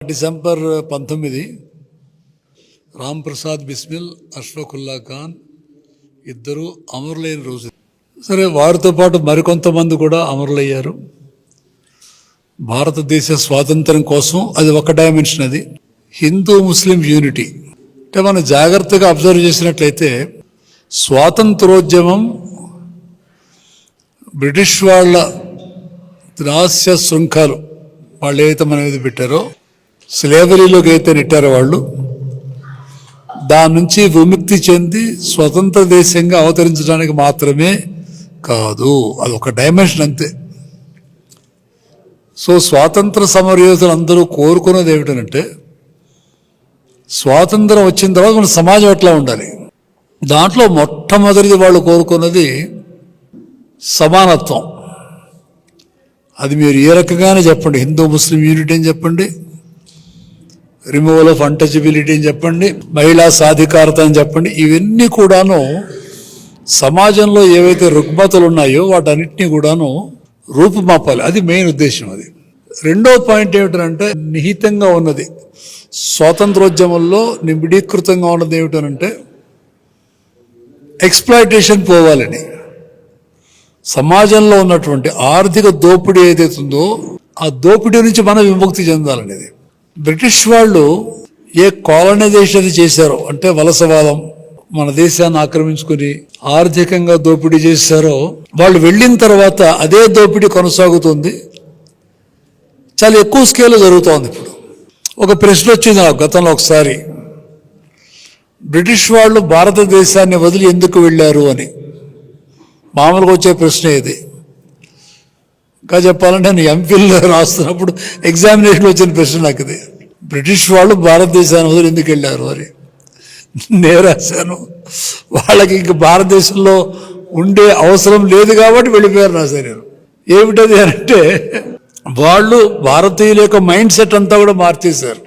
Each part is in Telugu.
డిసెంబర్ 19 రామ్ ప్రసాద్ బిస్మిల్, అష్ఫాకుల్లా ఖాన్ ఇద్దరు అమరులైన రోజు. సరే, వారితో పాటు మరికొంతమంది కూడా అమరులయ్యారు భారతదేశ స్వాతంత్రం కోసం. అది ఒక డైమెన్షన్. అది హిందూ ముస్లిం యూనిటీ. అంటే మనం జాగ్రత్తగా అబ్జర్వ్ చేసినట్లయితే స్వాతంత్రోద్యమం బ్రిటిష్ వాళ్ళ దాస్య శృంఖాలు వాళ్ళు ఏదైతే మన మీద పెట్టారో, స్లేవరీలోకి అయితే నెట్టారో వాళ్ళు, దాని నుంచి విముక్తి చెంది స్వతంత్ర దేశంగా అవతరించడానికి మాత్రమే కాదు. అది ఒక డైమెన్షన్ అంతే. సో స్వాతంత్ర సమరయోధులు అందరూ కోరుకున్నది ఏమిటంటే, స్వాతంత్రం వచ్చిన తర్వాత మన సమాజం ఎట్లా ఉండాలి. దాంట్లో మొట్టమొదటిది వాళ్ళు కోరుకున్నది సమానత్వం. అది మీరు ఏ రకంగానే చెప్పండి, హిందూ ముస్లిం యూనిటీ అని చెప్పండి, రిమూవల్ ఆఫ్ అన్టచబిలిటీ అని చెప్పండి, మహిళా సాధికారత అని చెప్పండి, ఇవన్నీ కూడాను సమాజంలో ఏవైతే రుగ్మతలు ఉన్నాయో వాటన్నిటినీ కూడాను రూపుమాపాలి. అది మెయిన్ ఉద్దేశం. అది రెండో పాయింట్ ఏమిటంటే, నిహితంగా ఉన్నది స్వాతంత్రోద్యమంలో నిబిడీకృతంగా ఉన్నది ఏమిటనంటే ఎక్స్‌ప్లాయిటేషన్ పోవాలని. సమాజంలో ఉన్నటువంటి ఆర్థిక దోపిడీ ఏదైతుందో ఆ దోపిడీ నుంచి మనం విముక్తి చెందాలనేది. బ్రిటిష్ వాళ్ళు ఏ కాలనైజేషన్ చేశారో, అంటే వలసవాదం, మన దేశాన్ని ఆక్రమించుకుని ఆర్థికంగా దోపిడీ చేశారో, వాళ్ళు వెళ్ళిన తర్వాత అదే దోపిడీ కొనసాగుతుంది. చాలా ఎక్కువ స్కేల్లో జరుగుతోంది. ఇప్పుడు ఒక ప్రశ్న వచ్చింది నాకు గతంలో ఒకసారి, బ్రిటిష్ వాళ్ళు భారతదేశాన్ని వదిలి ఎందుకు వెళ్ళారు అని. మామూలుగా వచ్చే ప్రశ్న ఇది. ఇంకా చెప్పాలంటే నేను ఎంఫిల్ రాస్తున్నప్పుడు ఎగ్జామినేషన్లో వచ్చిన ప్రశ్న నాకు ఇది. బ్రిటిష్ వాళ్ళు భారతదేశాన్ని వదిలి ఎందుకు వెళ్ళారు అని నేను రాశాను. వాళ్ళకి ఇంక భారతదేశంలో ఉండే అవసరం లేదు కాబట్టి వెళ్ళిపోయారు రాశాను నేను. ఏమిటది అంటే, వాళ్ళు భారతీయుల యొక్క మైండ్ సెట్ అంతా కూడా మార్చేశారు.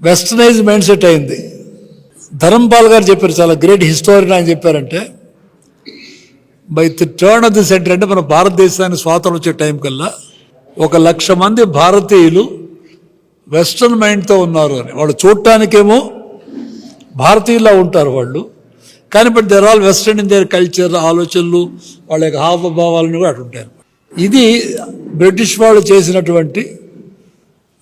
వెస్టర్నైజ్ మైండ్ సెట్ అయింది. ధరంపాల్ గారు చెప్పారు, చాలా గ్రేట్ హిస్టోరియన్ ఆయన చెప్పారంటే, by the turn off the century, అంటే మన భారతదేశానికి స్వాతంత్రం వచ్చే టైం కల్లా 1,00,000 మంది భారతీయులు వెస్ట్రన్ మైండ్తో ఉన్నారు అని. వాళ్ళు చూడటానికేమో భారతీయులా ఉంటారు వాళ్ళు, కానీ but they're all western in their culture, ఆలోచనలు, వాళ్ళ యొక్క హావభావాలను కూడా అటుంటారు. ఇది బ్రిటిష్ వాళ్ళు చేసినటువంటి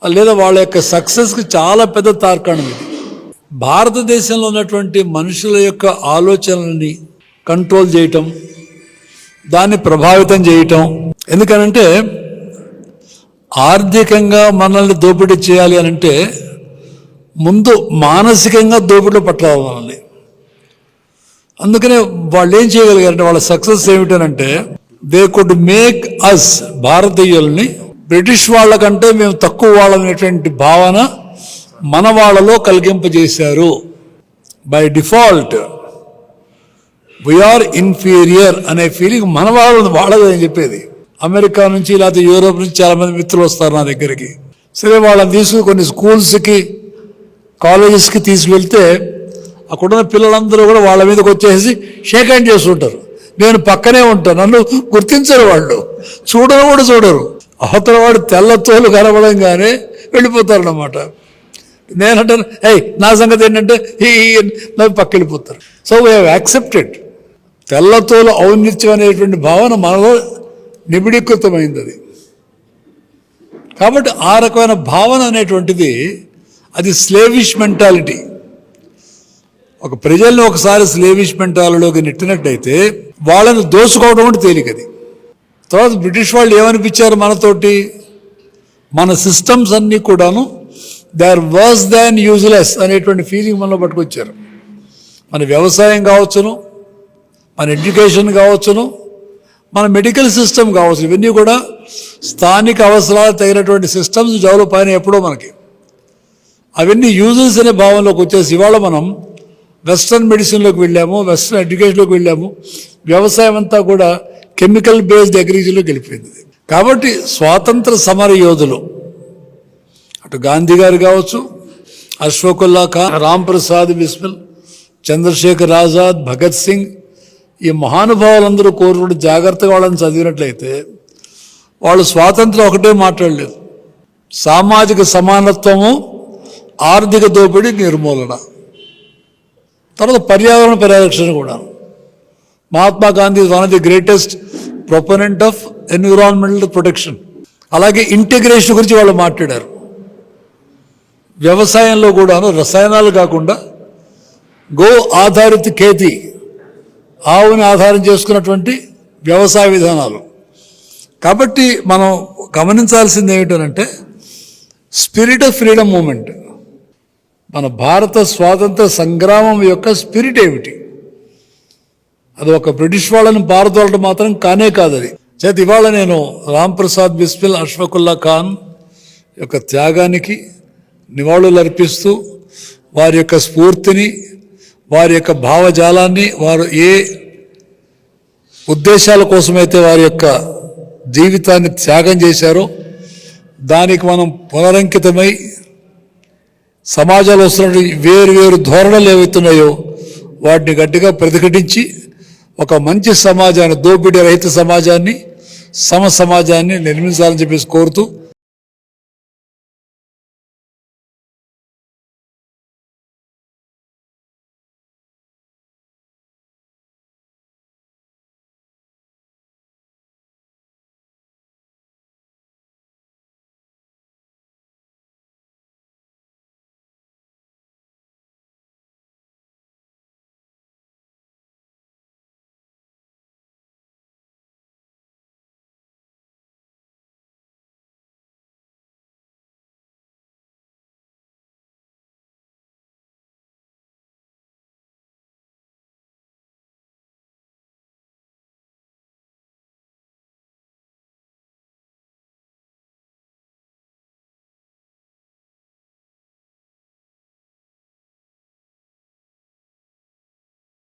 లేదా వాళ్ళ యొక్క సక్సెస్కి చాలా పెద్ద తార్కాణం. ఇది భారతదేశంలో ఉన్నటువంటి మనుషుల యొక్క ఆలోచనలని కంట్రోల్ చేయటం, దాన్ని ప్రభావితం చేయటం. ఎందుకనంటే ఆర్థికంగా మనల్ని దోపిడీ చేయాలి అనంటే ముందు మానసికంగా దోపిడీలో పట్టాలి మనల్ని. అందుకనే వాళ్ళు ఏం చేయగలిగారంటే, వాళ్ళ సక్సెస్ ఏమిటనంటే, దే కుడ్ మేక్ అస్, భారతీయుల్ని బ్రిటిష్ వాళ్ళకంటే మేము తక్కువ వాళ్ళనేటువంటి భావన మన వాళ్ళలో కలిగింపజేశారు. బై డిఫాల్ట్ వీఆర్ ఇన్ఫీరియర్ అనే ఫీలింగ్ మన వాళ్ళదని చెప్పేది. అమెరికా నుంచి లేకపోతే యూరోప్ నుంచి చాలామంది మిత్రులు వస్తారు నా దగ్గరికి. సరే, వాళ్ళని తీసుకుని కొన్ని స్కూల్స్కి, కాలేజెస్కి తీసుకువెళ్తే అక్కడున్న పిల్లలందరూ కూడా వాళ్ళ మీదకి వచ్చేసి షేక్ హ్యాండ్ చేస్తుంటారు. నేను పక్కనే ఉంటాను, నన్ను గుర్తించరు వాళ్ళు, చూడరు కూడా చూడరు. అవతల వాడు తెల్లతోలు కనబడంగానే వెళ్ళిపోతారన్నమాట. నేనంటాను, నా సంగతి ఏంటంటే నాకు పక్క వెళ్ళిపోతారు. So we have accepted. తెల్లతోలు ఔన్నత్యం అనేటువంటి భావన మనలో నిబిడీకృతమైంది. అది కాబట్టి ఆ రకమైన భావన అనేటువంటిది అది స్లేవిష్ మెంటాలిటీ. ఒక ప్రజల్ని ఒకసారి స్లేవిష్ మెంటాలిటీలోకి నెట్టినట్టయితే వాళ్ళని దోచుకోవడం అంటే తేలికది. తర్వాత బ్రిటిష్ వాళ్ళు ఏమనిపించారు మనతోటి, మన సిస్టమ్స్ అన్నీ కూడాను they are worse than useless అనేటువంటి ఫీలింగ్ మనలో పట్టుకొచ్చారు. మన వ్యవసాయం కావచ్చును, మన ఎడ్యుకేషన్ కావచ్చును, మన మెడికల్ సిస్టమ్ కావచ్చు, ఇవన్నీ కూడా స్థానిక అవసరాలు తగినటువంటి సిస్టమ్స్ డెవలప్ అయినాయి ఎప్పుడో మనకి. అవన్నీ యూజెస్ అనే భావనలోకి వచ్చేసి ఇవాళ మనం వెస్ట్రన్ మెడిసిన్లోకి వెళ్ళాము, వెస్ట్రన్ ఎడ్యుకేషన్లోకి వెళ్ళాము. వ్యవసాయం అంతా కూడా కెమికల్ బేస్డ్ అగ్రికల్చర్లోకి వెళ్ళిపోయింది. కాబట్టి స్వాతంత్ర సమర యోధులు, అటు గాంధీ గారు కావచ్చు, అష్ఫాకుల్లా ఖాన్, రామ్ ప్రసాద్ బిస్మిల్, చంద్రశేఖర్ ఆజాద్, భగత్ సింగ్, ఈ మహానుభావులందరూ కోరుకుంటూ జాగ్రత్తగా వాళ్ళని చదివినట్లయితే వాళ్ళు స్వాతంత్రం ఒకటే మాట్లాడలేదు, సామాజిక సమానత్వము, ఆర్థిక దోపిడీ నిర్మూలన, తర్వాత పర్యావరణ పరిరక్షణ కూడా. Mahatma Gandhi is one of the greatest proponent of environmental protection. అలాగే ఇంటిగ్రేషన్ గురించి వాళ్ళు మాట్లాడారు. వ్యవసాయంలో కూడాను రసాయనాలు కాకుండా గో ఆధారిత ఖేతి, ఆవుని ఆధారం చేసుకున్నటువంటి వ్యవసాయ విధానాలు. కాబట్టి మనం గమనించాల్సింది ఏమిటంటే స్పిరిట్ ఆఫ్ ఫ్రీడమ్ మూమెంట్, మన భారత స్వాతంత్ర సంగ్రామం యొక్క స్పిరిట్ ఏమిటి? అది ఒక బ్రిటిష్ వాళ్ళని పారదోలటం మాత్రం కానే కాదు. అది చేతి ఇవాళ నేను రామ్ ప్రసాద్ బిస్మిల్, అష్ఫాకుల్లా ఖాన్ యొక్క త్యాగానికి నివాళులు అర్పిస్తూ వారి యొక్క స్ఫూర్తిని, వారి యొక్క భావజాలాన్ని, వారు ఏ ఉద్దేశాల కోసమైతే వారి యొక్క జీవితాన్ని త్యాగం చేశారో దానికి మనం పునరంకితమై సమాజంలో వస్తున్నటువంటి వేరు వేరు ధోరణులు ఏవైతున్నాయో వాటిని గట్టిగా ప్రతిఘటించి ఒక మంచి సమాజాన్ని, దోపిడీ రహిత సమాజాన్ని, సమాజాన్ని నిర్మించాలని చెప్పేసి కోరుతూ